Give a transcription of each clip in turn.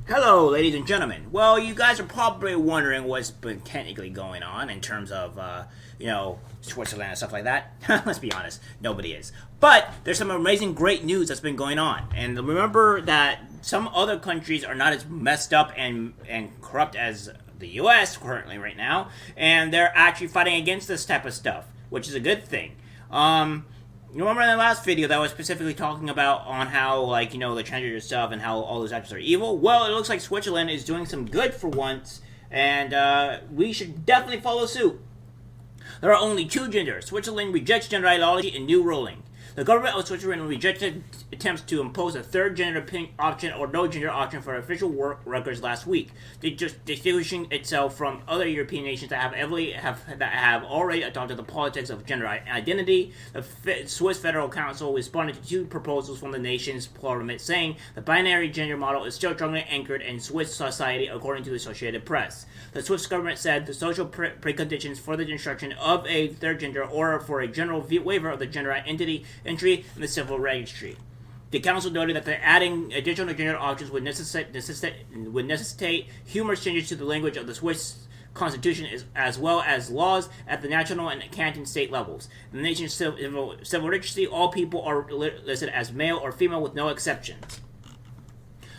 Hello, ladies and gentlemen. Well, you guys are probably wondering what's been technically going on in terms of, Switzerland and stuff like that. Let's be honest, nobody is. But there's some amazing, great news that's been going on. And remember that some other countries are not as messed up and corrupt as the U.S. currently right now, and they're actually fighting against this type of stuff, which is a good thing. You remember in the last video that I was specifically talking about on how, the transgender stuff and how all those actors are evil? Well, it looks like Switzerland is doing some good for once, and we should definitely follow suit. There are only two genders. Switzerland rejects gender ideology in new ruling. The government of Switzerland rejected attempts to impose a third gender option or no gender option for official work records last week, distinguishing itself from other European nations that have already adopted the politics of gender identity. The Swiss Federal Council responded to two proposals from the nation's parliament, saying the binary gender model is still strongly anchored in Swiss society, according to the Associated Press. The Swiss government said the social preconditions for the instruction of a third gender or for a general waiver of the gender identity entry in the civil registry. The council noted that adding additional gender options would necessitate humorous changes to the language of the Swiss constitution as well as laws at the national and canton state levels. In the nation's civil registry, all people are listed as male or female with no exceptions.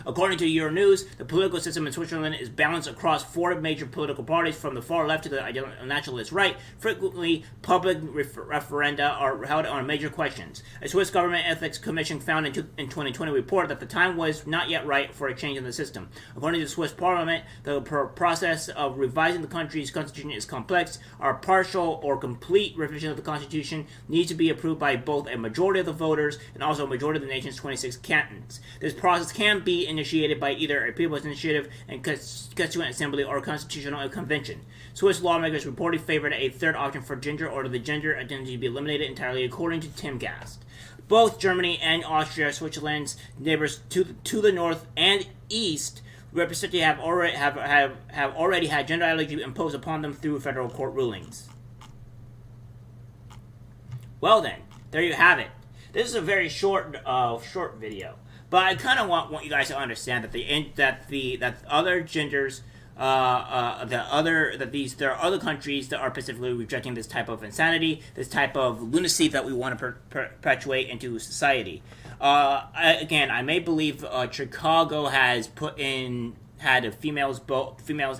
According to Euronews, the political system in Switzerland is balanced across four major political parties, from the far left to the nationalist right. Frequently, public referenda are held on major questions. A Swiss government ethics commission found in 2020 report that the time was not yet right for a change in the system. According to the Swiss parliament, the process of revising the country's constitution is complex. A partial or complete revision of the constitution needs to be approved by both a majority of the voters and also a majority of the nation's 26 cantons. This process can be initiated by either a people's initiative and constituent assembly or constitutional convention. Swiss lawmakers reportedly favored a third option for gender or the gender identity to be eliminated entirely, according to Timcast. Both Germany and Austria, Switzerland's neighbors to the north and east, representatively have already had gender ideology imposed upon them through federal court rulings. Well then, there you have it. This is a very short video. But I kind of want you guys to understand that other genders, there are other countries that are specifically rejecting this type of insanity, this type of lunacy that we want to perpetuate into society. I may believe Chicago has had females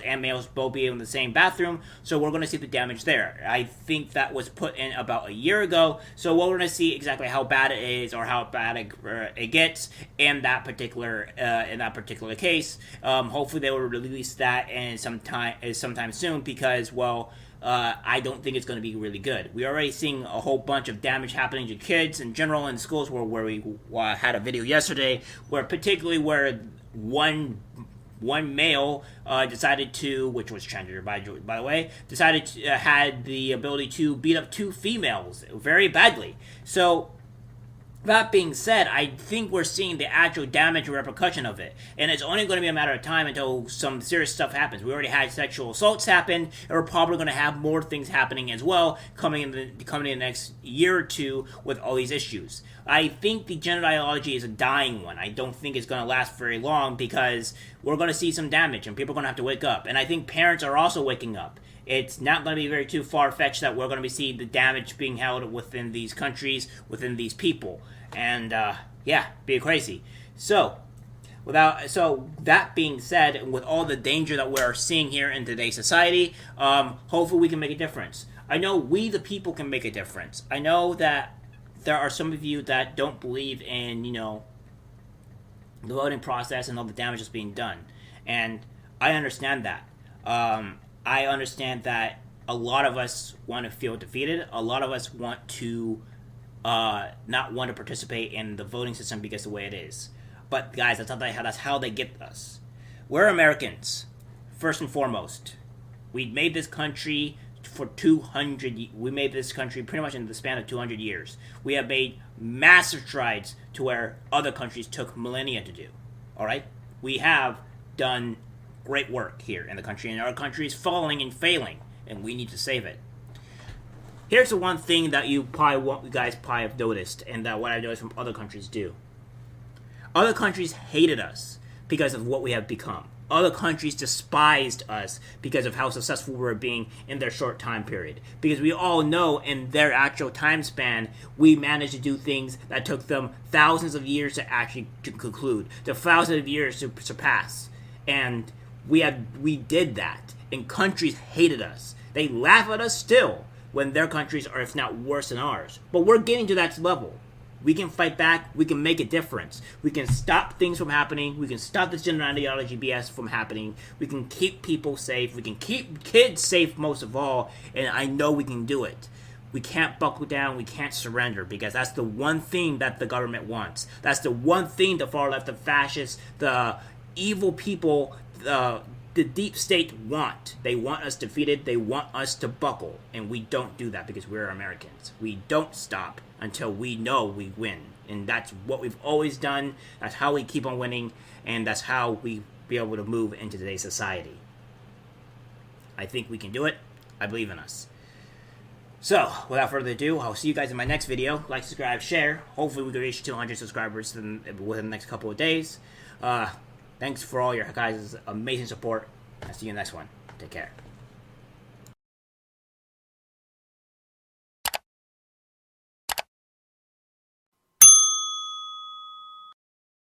and males both be in the same bathroom, so we're going to see the damage there. I think that was put in about a year ago, so we're going to see exactly how bad it is or how bad it gets in that particular case. Hopefully they will release that in sometime soon, because I don't think it's going to be really good. We're already seeing a whole bunch of damage happening to kids in general in schools, where we had a video yesterday where one male decided to, which was transgender by the way, had the ability to beat up two females very badly. So, that being said, I think we're seeing the actual damage and repercussion of it. And it's only going to be a matter of time until some serious stuff happens. We already had sexual assaults happen, and we're probably going to have more things happening as well coming in the next year or two with all these issues. I think the gender ideology is a dying one. I don't think it's going to last very long, because we're going to see some damage and people are going to have to wake up. And I think parents are also waking up. It's not going to be very too far-fetched that we're going to be seeing the damage being held within these countries, within these people. And, be crazy. So that being said, with all the danger that we're seeing here in today's society, hopefully we can make a difference. I know we, the people, can make a difference. I know that there are some of you that don't believe in, the voting process and all the damage that's being done. And I understand that. I understand that a lot of us want to feel defeated. A lot of us want to not want to participate in the voting system because of the way it is. But guys, that's how they get us. We're Americans, first and foremost. We made this country we made this country pretty much in the span of 200 years. We have made massive strides to where other countries took millennia to do. Alright? We have done great work here in the country, and our country is falling and failing, and we need to save it. Here's the one thing that you guys probably have noticed, and that what I noticed from other countries do. Other countries hated us because of what we have become. Other countries despised us because of how successful we were being in their short time period. Because we all know in their actual time span, we managed to do things that took them thousands of years to actually to conclude, to thousands of years to surpass. And we did that. And countries hated us. They laugh at us still when their countries are, if not worse than ours. But we're getting to that level. We can fight back. We can make a difference. We can stop things from happening. We can stop this gender ideology BS from happening. We can keep people safe. We can keep kids safe most of all. And I know we can do it. We can't buckle down. We can't surrender because that's the one thing that the government wants. That's the one thing the far left, the fascists, the evil people, the deep state want. They want us defeated. They want us to buckle. And we don't do that because we're Americans. We don't stop until we know we win. And that's what we've always done. That's how we keep on winning. And that's how we be able to move into today's society. I think we can do it. I believe in us. So, without further ado, I'll see you guys in my next video. Like, subscribe, share. Hopefully we can reach 200 subscribers within the next couple of days. Thanks for all your guys' amazing support. I'll see you in the next one. Take care.